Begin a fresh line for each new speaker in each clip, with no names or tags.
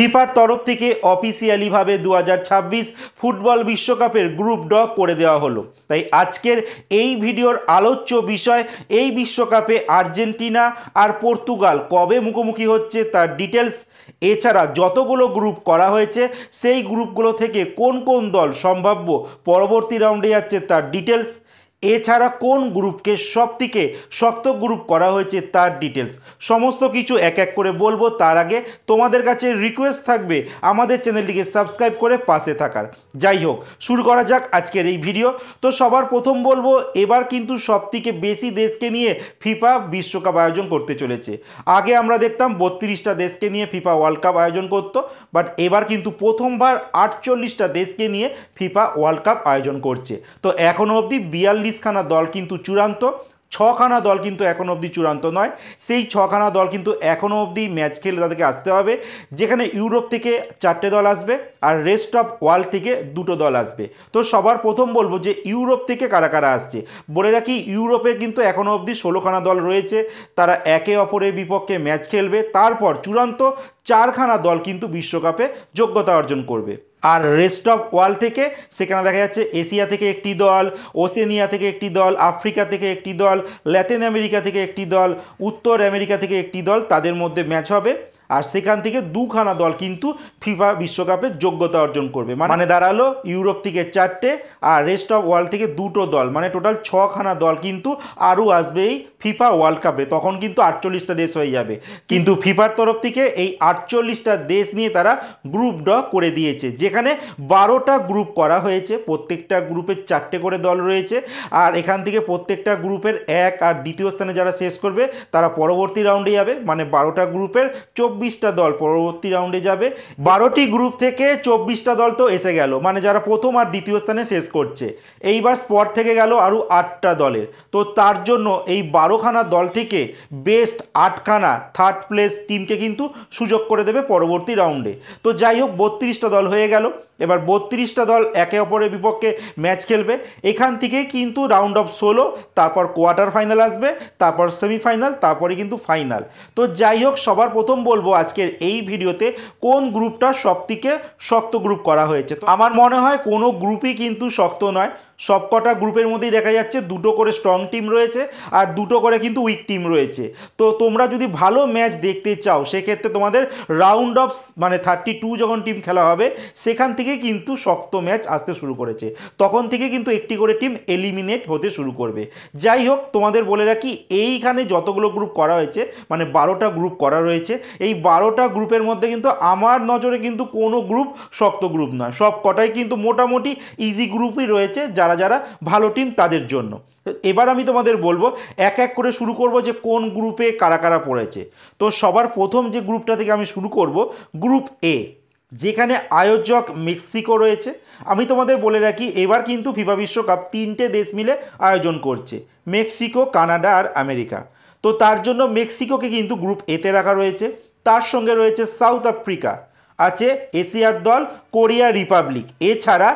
ফিফার তরফ থেকে অফিসিয়ালিভাবে 2026 ফুটবল বিশ্বকাপের গ্রুপ ড করে দেওয়া হলো। তাই আজকের এই ভিডিওর আলোচ্য বিষয় এই বিশ্বকাপে আর্জেন্টিনা আর পর্তুগাল কবে মুখোমুখি হচ্ছে তার ডিটেলস, এছাড়া যতগুলো গ্রুপ করা হয়েছে সেই গ্রুপগুলো থেকে কোন কোন দল সম্ভাব্য পরবর্তী রাউন্ডে যাচ্ছে তার ডিটেলস, এছাড়া কোন গ্রুপকে সবথেকে শক্ত গ্রুপ করা হয়েছে তার ডিটেলস, সমস্ত কিছু এক এক করে বলবো। তার আগে তোমাদের কাছে রিকোয়েস্ট থাকবে আমাদের চ্যানেলটিকে সাবস্ক্রাইব করে পাশে থাকার। যাই হোক, শুরু করা যাক আজকের এই ভিডিও। তো সবার প্রথম বলবো, এবার কিন্তু সবথেকে বেশি দেশকে নিয়ে ফিফা বিশ্বকাপ আয়োজন করতে চলেছে। আগে আমরা দেখতাম 32টা দেশকে নিয়ে ফিফা ওয়ার্ল্ড কাপ আয়োজন করত, বাট এবার কিন্তু প্রথমবার 48টা দেশকে নিয়ে ফিফা ওয়ার্ল্ড কাপ আয়োজন করছে। তো এখনও অবধি 42খানা দল কিন্তু চূড়ান্ত, 6খানা দল কিন্তু এখনও অবধি চূড়ান্ত নয়। সেই 6খানা দল কিন্তু এখনও অবধি ম্যাচ খেলে তাদেরকে আসতে হবে, যেখানে ইউরোপ থেকে 4টে দল আসবে আর রেস্ট অফ ওয়ার্ল্ড থেকে 2টো দল আসবে। তো সবার প্রথম বলবো যে ইউরোপ থেকে কারা কারা আসছে। বলে রাখি, ইউরোপের কিন্তু এখনও অবধি 16খানা দল রয়েছে, তারা একে অপরের বিপক্ষে ম্যাচ খেলবে। তারপর চূড়ান্ত 4খানা দল কিন্তু বিশ্বকাপে যোগ্যতা অর্জন করবে। আর রেস্ট অফ ওয়ার্ল্ড থেকে সেখানে দেখা যাচ্ছে এশিয়া থেকে একটি দল, ওশেনিয়া থেকে একটি দল, আফ্রিকা থেকে একটি দল, ল্যাটিন আমেরিকা থেকে একটি দল, উত্তর আমেরিকা থেকে একটি দল, তাদের মধ্যে ম্যাচ হবে। আর সেখান থেকে 2খানা দল কিন্তু ফিফা বিশ্বকাপে যোগ্যতা অর্জন করবে। মানে দাঁড়ালো ইউরোপ থেকে 4টে আর রেস্ট অফ ওয়ার্ল্ড থেকে 2টো দল, মানে টোটাল 6খানা দল কিন্তু আরও আসবে এই ফিফা ওয়ার্ল্ড কাপে। তখন কিন্তু 48টা দেশ হয়ে যাবে। কিন্তু ফিফার তরফ থেকে এই 48টা দেশ নিয়ে তারা গ্রুপ ড করে দিয়েছে, যেখানে 12টা গ্রুপ করা হয়েছে। প্রত্যেকটা গ্রুপে 4টে করে দল রয়েছে। আর এখান থেকে প্রত্যেকটা গ্রুপের 1 আর দ্বিতীয় স্থানে যারা শেষ করবে তারা পরবর্তী রাউন্ডে যাবে। মানে 12টা গ্রুপের 24টা দল পরবর্তী রাউন্ডে যাবে। 12টি গ্রুপ থেকে 24টা দল তো এসে গেল, মানে যারা প্রথম আর দ্বিতীয় স্থানে শেষ করছে। এইবার স্পট থেকে গেল আরও 8টা দলের। তো তার জন্য এই 12খানা দল থেকে বেস্ট 8খানা থার্ড প্লেস টিমকে কিন্তু সুযোগ করে দেবে পরবর্তী রাউন্ডে। তো যাই হোক, 32টা দল হয়ে গেল। এবার 32টা দল একে অপরের বিপক্ষে ম্যাচ খেলবে। এখান থেকে কিন্তু রাউন্ড অফ 16, তারপর কোয়ার্টার ফাইনাল আসবে, তারপর সেমিফাইনাল, তারপরে কিন্তু ফাইনাল। তো যাই হোক, সবার প্রথম বলবো আজকের এই ভিডিওতে কোন গ্রুপটা সবথেকে শক্ত গ্রুপ করা হয়েছে। তো আমার মনে হয় কোনো গ্রুপই কিন্তু শক্ত নয়। সবকটা গ্রুপের মধ্যেই দেখা যাচ্ছে 2টো করে স্ট্রং টিম রয়েছে আর 2টো করে কিন্তু উইক টিম রয়েছে। তো তোমরা যদি ভালো ম্যাচ দেখতে চাও সেক্ষেত্রে তোমাদের রাউন্ড অফ মানে 32 যখন টিম খেলা হবে সেখান থেকে কিন্তু শক্ত ম্যাচ আসতে শুরু করেছে। তখন থেকে কিন্তু একটি করে টিম এলিমিনেট হতে শুরু করবে। যাই হোক, তোমাদের বলে রাখি, এইখানে যতগুলো গ্রুপ করা হয়েছে, মানে 12টা গ্রুপ করা রয়েছে, এই 12টা গ্রুপের মধ্যে কিন্তু আমার নজরে কিন্তু কোনো গ্রুপ শক্ত গ্রুপ নয়। সব কটাই কিন্তু মোটামুটি ইজি গ্রুপই রয়েছে যারা যারা ভালো টিম তাদের জন্য। এবার আমি তোমাদের বলবো এক এক করে শুরু করব যে কোন গ্রুপে কারা কারা পড়েছে। তো সবার প্রথম যে গ্রুপটা থেকে আমি শুরু করব, গ্রুপ এ, যেখানে আয়োজক মেক্সিকো রয়েছে। আমি তোমাদের বলে রাখি, এবার কিন্তু ফিফা বিশ্বকাপ 3টে দেশ মিলে আয়োজন করছে, মেক্সিকো, কানাডা আর আমেরিকা। তো তার জন্য মেক্সিকোকে কিন্তু গ্রুপ এতে রাখা রয়েছে। তার সঙ্গে রয়েছে সাউথ আফ্রিকা, আছে এশিয়ার দল কোরিয়া রিপাবলিক। এছাড়া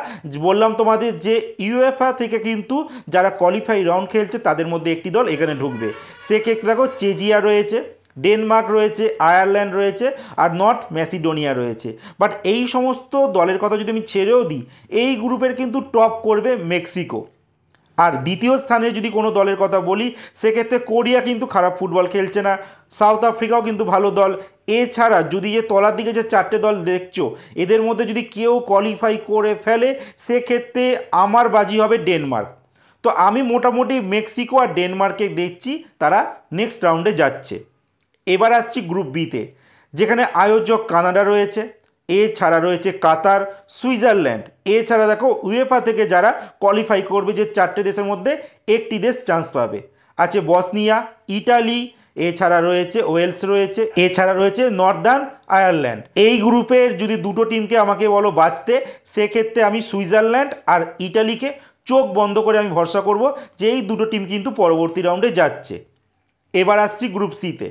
বললাম তোমাদের যে ইউএফএ থেকে কিন্তু যারা কোয়ালিফাই রাউন্ড খেলছে তাদের মধ্যে একটি দল এখানে ঢুকবে। সেক্ষেত্রে দেখো চেজিয়া রয়েছে, ডেনমার্ক রয়েছে, আয়ারল্যান্ড রয়েছে আর নর্থ ম্যাসিডোনিয়া রয়েছে। বাট এই সমস্ত দলের কথা যদি আমি ছেড়েও দিই, এই গ্রুপের কিন্তু টপ করবে মেক্সিকো। আর দ্বিতীয় স্থানে যদি কোনো দলের কথা বলি, সেক্ষেত্রে কোরিয়া কিন্তু খারাপ ফুটবল খেলছে না, সাউথ আফ্রিকাও কিন্তু ভালো দল। এছাড়া যদি যে তলার দিকে যে 4টে দল দেখছো, এদের মধ্যে যদি কেউ কোয়ালিফাই করে ফেলে সেক্ষেত্রে আমার বাজি হবে ডেনমার্ক। তো আমি মোটামুটি মেক্সিকো আর ডেনমার্কে দেখছি তারা নেক্সট রাউন্ডে যাচ্ছে। এবার আসছি গ্রুপ বিতে, যেখানে আয়োজক কানাডা রয়েছে, এছাড়া রয়েছে কাতার, সুইজারল্যান্ড। এছাড়া দেখো উয়েফা থেকে যারা কোয়ালিফাই করবে, যে 4টে দেশের মধ্যে একটি দেশ চান্স পাবে, আছে বসনিয়া, ইটালি, এছাড়া রয়েছে ওয়েলস রয়েছে, এছাড়া রয়েছে নর্দার্ন আয়ারল্যান্ড। এই গ্রুপের যদি 2টো টিমকে আমাকে বলো বাঁচতে, সেক্ষেত্রে আমি সুইজারল্যান্ড আর ইটালিকে চোখ বন্ধ করে আমি ভরসা করব যে এই 2টো টিম কিন্তু পরবর্তী রাউন্ডে যাচ্ছে। এবার আসছি গ্রুপ সিতে,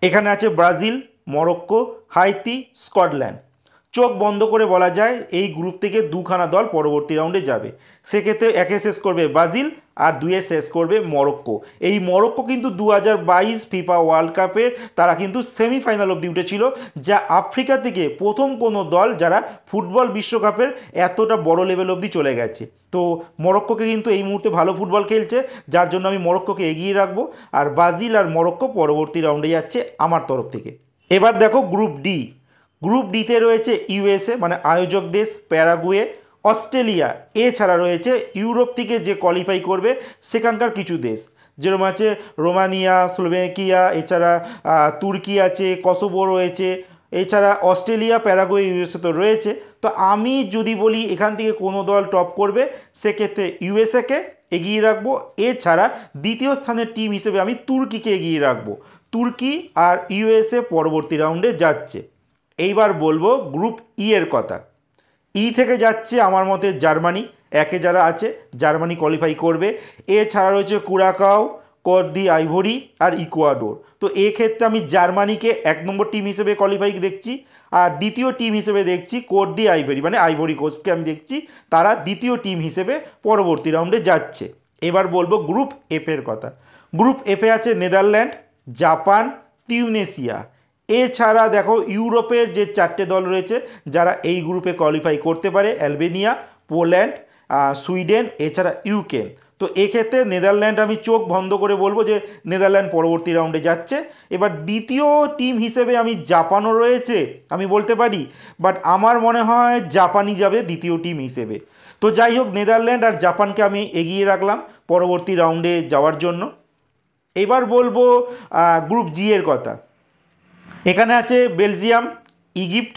এখানে আছে ব্রাজিল, মরক্কো, হাইতি, স্কটল্যান্ড। চোখ বন্ধ করে বলা যায় এই গ্রুপ থেকে 2খানা দল পরবর্তী রাউন্ডে যাবে। সেক্ষেত্রে একে শেষ করবে ব্রাজিল আর 2-এ শেষ করবে মরক্কো। এই মরক্কো কিন্তু 2022 ফিফা ওয়ার্ল্ড কাপের তারা কিন্তু সেমিফাইনাল অবধি উঠেছিল, যা আফ্রিকা থেকে প্রথম কোনো দল যারা ফুটবল বিশ্বকাপের এতটা বড় লেভেল অবধি চলে গেছে। তো মরক্কোকে কিন্তু এই মুহূর্তে ভালো ফুটবল খেলছে, যার জন্য আমি মরক্কোকে এগিয়ে রাখবো। আর ব্রাজিল আর মরক্কো পরবর্তী রাউন্ডে যাচ্ছে আমার তরফ থেকে। এবার দেখো গ্রুপ ডি। গ্রুপ ডিতে রয়েছে ইউএসএ মানে আয়োজক দেশ, প্যারাগুয়ে, অস্ট্রেলিয়া, এছাড়া রয়েছে ইউরোপ থেকে যে কোয়ালিফাই করবে সেখানকার কিছু দেশ, যেরকম আছে রোমানিয়া, স্লোভাকিয়া, এছাড়া তুর্কি আছে, কসোভো রয়েছে, এছাড়া অস্ট্রেলিয়া, প্যারাগুয়ে, ইউএসএ তো রয়েছে। তো আমি যদি বলি এখান থেকে কোনো দল টপ করবে, সেক্ষেত্রে ইউএসএকে এগিয়ে রাখবো। এছাড়া দ্বিতীয় স্থানের টিম হিসেবে আমি তুর্কিকে এগিয়ে রাখবো। তুর্কি আর ইউএসএ পরবর্তী রাউন্ডে যাচ্ছে। এইবার বলবো গ্রুপ ই এর কথা। ই থেকে যাচ্ছে আমার মতে জার্মানি, একে যারা আছে জার্মানি কোয়ালিফাই করবে। এছাড়া রয়েছে কুরাকাও, কোত দি আইভরি আর ইকুয়াডোর। তো এক্ষেত্রে আমি জার্মানিকে 1 নম্বর টিম হিসেবে কোয়ালিফাই দেখছি, আর দ্বিতীয় টিম হিসেবে দেখছি কোত দি আইভরি মানে আইভরি কোস্টকে আমি দেখছি তারা দ্বিতীয় টিম হিসেবে পরবর্তী রাউন্ডে যাচ্ছে। এবার বলবো গ্রুপ এফ এর কথা। গ্রুপ এফে আছে নেদারল্যান্ড, জাপান, টিউনেশিয়া। এছাড়া দেখো ইউরোপের যে 4টে দল রয়েছে যারা এই গ্রুপে কোয়ালিফাই করতে পারে, অ্যালবেনিয়া, পোল্যান্ড, সুইডেন, এছাড়া ইউক্রেন। তো এক্ষেত্রে নেদারল্যান্ড আমি চোখ বন্ধ করে বলবো যে নেদারল্যান্ড পরবর্তী রাউন্ডে যাচ্ছে। এবার দ্বিতীয় টিম হিসেবে আমি জাপানও রয়েছে আমি বলতে পারি, বাট আমার মনে হয় জাপানই যাবে দ্বিতীয় টিম হিসেবে। তো যাই হোক, নেদারল্যান্ড আর জাপানকে আমি এগিয়ে রাখলাম পরবর্তী রাউন্ডে যাওয়ার জন্য। এবার বলবো গ্রুপ জি এর কথা। এখানে আছে বেলজিয়াম, ইজিপ্ট,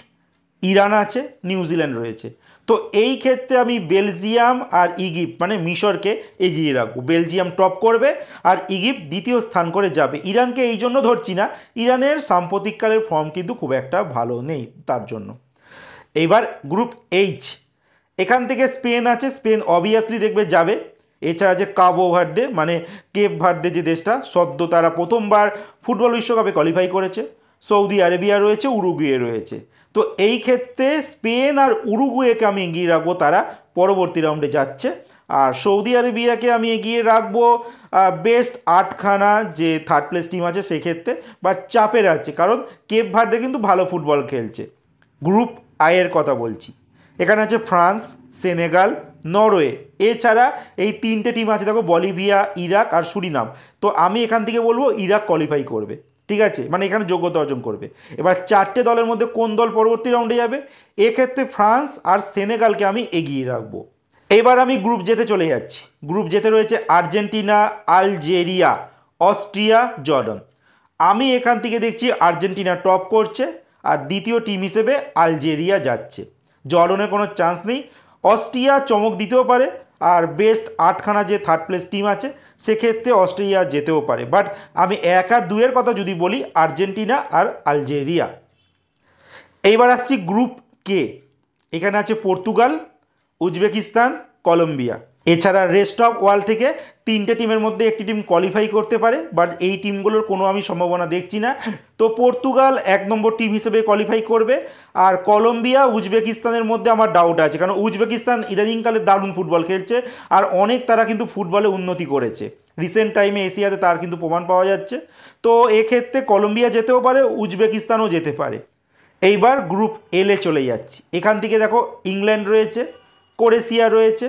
ইরান আছে, নিউজিল্যান্ড রয়েছে। তো এই ক্ষেত্রে আমি বেলজিয়াম আর ইজিপ্ট মানে মিশরকে এগিয়ে রাখবো। বেলজিয়াম টপ করবে আর ইজিপ্ট দ্বিতীয় স্থান করে যাবে। ইরানকে এই জন্য ধরছি না, ইরানের সাম্প্রতিককালের ফর্ম কিন্তু খুব একটা ভালো নেই তার জন্য। এইবার গ্রুপ এইচ। এখান থেকে স্পেন আছে, স্পেন অবভিয়াসলি দেখবে যাবে। এছাড়া যে কাবো ভার্দে মানে কেপ ভার্দে যে দেশটা সদ্য তারা প্রথমবার ফুটবল বিশ্বকাপে কোয়ালিফাই করেছে। সৌদি আরেবিয়া রয়েছে, উরুগুয়ে রয়েছে। তো এই ক্ষেত্রে স্পেন আর উরুগুয়েকে আমি এগিয়ে রাখবো, তারা পরবর্তী রাউন্ডে যাচ্ছে। আর সৌদি আরেবিয়াকে আমি এগিয়ে রাখবো বেস্ট 8খানা যে থার্ড প্লেস টিম আছে সেক্ষেত্রে, বাট চাপের আছে কারণ কেপ ভার্দে কিন্তু ভালো ফুটবল খেলছে। গ্রুপ আইয়ের কথা বলছি। এখানে আছে ফ্রান্স, সেনেগাল, নরওয়ে। এছাড়া এই 3টে টিম আছে দেখো, বলিভিয়া, ইরাক আর সুরিনাম। তো আমি এখান থেকে বলবো ইরাক কোয়ালিফাই করবে, ঠিক আছে, মানে এখানে যোগ্যতা অর্জন করবে। এবার 4টে দলের মধ্যে কোন দল পরবর্তী রাউন্ডে যাবে, এক্ষেত্রে ফ্রান্স আর সেনেগালকে আমি এগিয়ে রাখবো। এবার আমি গ্রুপ জেতে চলে যাচ্ছি। গ্রুপ জেতে রয়েছে আর্জেন্টিনা, আলজেরিয়া, অস্ট্রিয়া, জর্ডান। আমি এখান থেকে দেখছি আর্জেন্টিনা টপ করছে আর দ্বিতীয় টিম হিসেবে আলজেরিয়া যাচ্ছে। জর্ডানের কোনো চান্স নেই। অস্ট্রিয়া চমক দিতেও পারে, আর বেস্ট 8খানা যে থার্ড প্লেস টিম আছে সেক্ষেত্রে অস্ট্রেলিয়া যেতেও পারে। বাট আমি 1 আর 2-এর কথা যদি বলি, আর্জেন্টিনা আর আলজেরিয়া। এইবার আসছি গ্রুপ কে। এখানে আছে পর্তুগাল, উজবেকিস্তান, কলম্বিয়া। এছাড়া রেস্ট অফ ওয়ার্ল্ড থেকে 3টে টিমের মধ্যে একটি টিম কোয়ালিফাই করতে পারে, বাট এই টিমগুলোর কোনো আমি সম্ভাবনা দেখছি না। তো পর্তুগাল 1 নম্বর টিম হিসেবে কোয়ালিফাই করবে, আর কলম্বিয়া উজবেকিস্তানের মধ্যে আমার ডাউট আছে, কারণ উজবেকিস্তান ইদানিংকালে দারুণ ফুটবল খেলছে আর অনেক তারা কিন্তু ফুটবলে উন্নতি করেছে। রিসেন্ট টাইমে এশিয়াতে তার কিন্তু প্রমাণ পাওয়া যাচ্ছে। তো এক্ষেত্রে কলম্বিয়া যেতেও পারে, উজবেকিস্তানও যেতে পারে। এইবার গ্রুপ এলে চলে যাচ্ছি। এখান থেকে দেখো ইংল্যান্ড রয়েছে, ক্রোয়েশিয়া রয়েছে,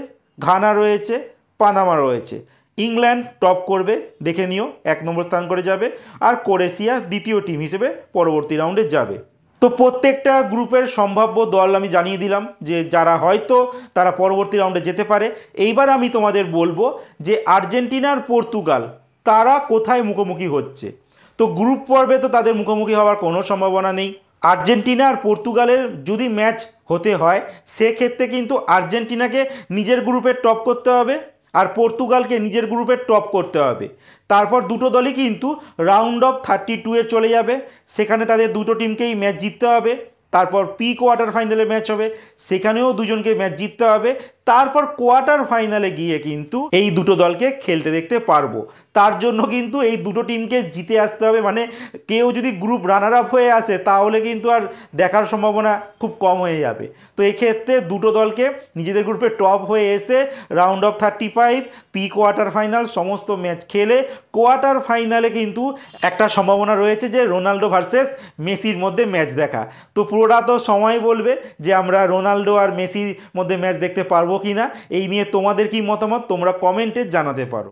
ঘানা রয়েছে, পানামা রয়েছে। ইংল্যান্ড টপ করবে, দেখে নিও 1 নম্বর স্থান করে যাবে, আর ক্রোয়েশিয়া দ্বিতীয় টিম হিসেবে পরবর্তী রাউন্ডে যাবে। তো প্রত্যেকটা গ্রুপের সম্ভাব্য দল আমি জানিয়ে দিলাম যে যারা হয়তো তারা পরবর্তী রাউন্ডে যেতে পারে। এইবার আমি তোমাদের বলবো যে আর্জেন্টিনার পর্তুগাল তারা কোথায় মুখোমুখি হচ্ছে। তো গ্রুপ পর্বে তো তাদের মুখোমুখি হওয়ার কোনো সম্ভাবনা নেই। আর্জেন্টিনা আর পর্তুগালের যদি ম্যাচ হতে হয় সেক্ষেত্রে কিন্তু আর্জেন্টিনাকে নিজের গ্রুপে টপ করতে হবে আর পর্তুগালকে নিজের গ্রুপে টপ করতে হবে। তারপর দুটো দলই কিন্তু রাউন্ড অফ 32-এ চলে যাবে, সেখানে তাদের দুটো টিমকেই ম্যাচ জিততে হবে। তারপর প্রি কোয়ার্টার ফাইনালে ম্যাচ হবে, সেখানেও দুজনকে ম্যাচ জিততে হবে। তারপর কোয়ার্টার ফাইনালে গিয়ে কিন্তু এই দুটো দলকে খেলতে দেখতে পারবো। তার জন্য কিন্তু এই দুটো টিমকে জিতে আসতে হবে, মানে কেউ যদি গ্রুপ রানার আপ হয়ে আসে তাহলে কিন্তু আর দেখার সম্ভাবনা খুব কম হয়ে যাবে। তো এই ক্ষেত্রে দুটো দলকে নিজেদের গ্রুপে টপ হয়ে এসে round of 35, pre quarter final সমস্ত ম্যাচ খেলে কোয়ার্টার ফাইনালে কিন্তু একটা সম্ভাবনা রয়েছে যে রোনাল্ডো ভার্সেস মেসির মধ্যে ম্যাচ দেখা। তো পুরোটা তো সময় বলবে যে আমরা রোনাল্ডো আর মেসির মধ্যে ম্যাচ দেখতে পারবো কি না। এই নিয়ে তোমাদের কি মতামত তোমরা কমেন্টে জানাতে পারো।